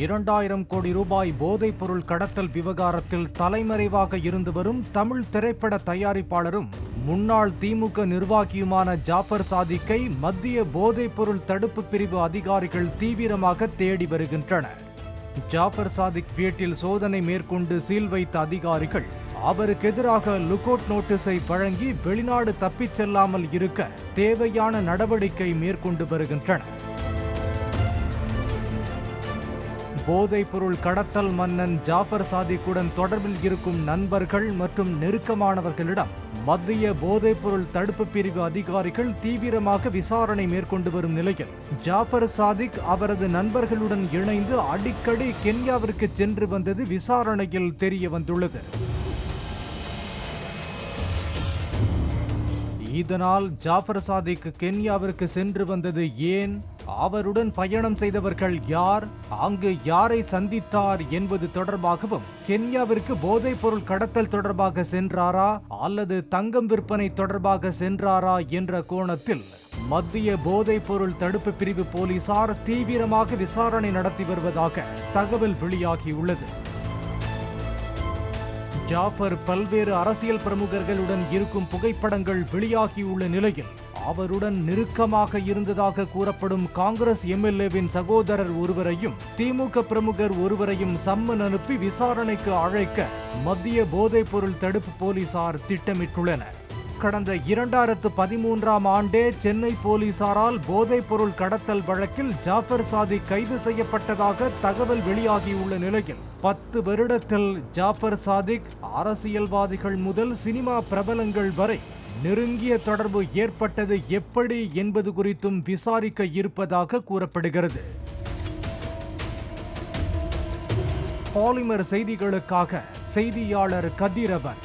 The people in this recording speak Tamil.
2000 கோடி ரூபாய் போதைப் பொருள் கடத்தல் விவகாரத்தில் தலைமறைவாக இருந்து வரும் தமிழ் திரைப்பட தயாரிப்பாளரும் முன்னாள் திமுக நிர்வாகியுமான ஜாபர் சாதிக்கை மத்திய போதைப் பொருள் தடுப்பு பிரிவு அதிகாரிகள் தீவிரமாக தேடி வருகின்றனர். ஜாபர் சாதிக் வீட்டில் சோதனை மேற்கொண்டு சீல் வைத்த அதிகாரிகள் அவருக்கு எதிராக லுக்-அவுட் நோட்டீஸை வழங்கி வெளிநாடு தப்பிச் செல்லாமல் இருக்க தேவையான நடவடிக்கை மேற்கொண்டு வருகின்றனர். போதைப் பொருள் கடத்தல் மன்னன் ஜாபர் சாதிக்குடன் தொடர்பில் இருக்கும் நண்பர்கள் மற்றும் நெருக்கமானவர்களிடம் மத்திய போதைப் பொருள் தடுப்பு பிரிவு அதிகாரிகள் தீவிரமாக விசாரணை மேற்கொண்டு வரும் நிலையில் ஜாபர் சாதிக் அவரது நண்பர்களுடன் இணைந்து அடிக்கடி கென்யாவிற்கு சென்று வந்தது விசாரணையில் தெரிய வந்துள்ளது. இதனால் ஜாபர் சாதிக் கென்யாவிற்கு சென்று வந்தது ஏன், அவருடன் பயணம் செய்தவர்கள் யார், அங்கு யாரை சந்தித்தார் என்பது தொடர்பாகவும், கென்யாவிற்கு போதைப் பொருள் கடத்தல் தொடர்பாக சென்றாரா அல்லது தங்கம் விற்பனை தொடர்பாக சென்றாரா என்ற கோணத்தில் மத்திய போதைப் பொருள் தடுப்பு பிரிவு போலீசார் தீவிரமாக விசாரணை நடத்தி வருவதாக தகவல் வெளியாகியுள்ளது. ஜாபர் பல்வேறு அரசியல் பிரமுகர்களுடன் இருக்கும் புகைப்படங்கள் வெளியாகியுள்ள நிலையில் அவருடன் நெருக்கமாக இருந்ததாக கூறப்படும் காங்கிரஸ் எம்எல்ஏவின் சகோதரர் ஒருவரையும் திமுக பிரமுகர் ஒருவரையும் சம்மன் அனுப்பி விசாரணைக்கு அழைக்க மத்திய போதைப் பொருள் தடுப்பு போலீசார் திட்டமிட்டுள்ளனர். கடந்த 2013ஆம் ஆண்டே சென்னை போலீசாரால் போதைப் பொருள் கடத்தல் வழக்கில் ஜாபர் சாதிக் கைது செய்யப்பட்டதாக தகவல் வெளியாகியுள்ள நிலையில் 10 வருடத்தில் ஜாபர் சாதிக் அரசியல்வாதிகள் முதல் சினிமா பிரபலங்கள் வரை நெருங்கிய தொடர்பு ஏற்பட்டது எப்படி என்பது குறித்தும் விசாரிக்க இருப்பதாக கூறப்படுகிறது. பாலிமர் செய்திகளுக்காக செய்தியாளர் கதிரவன்.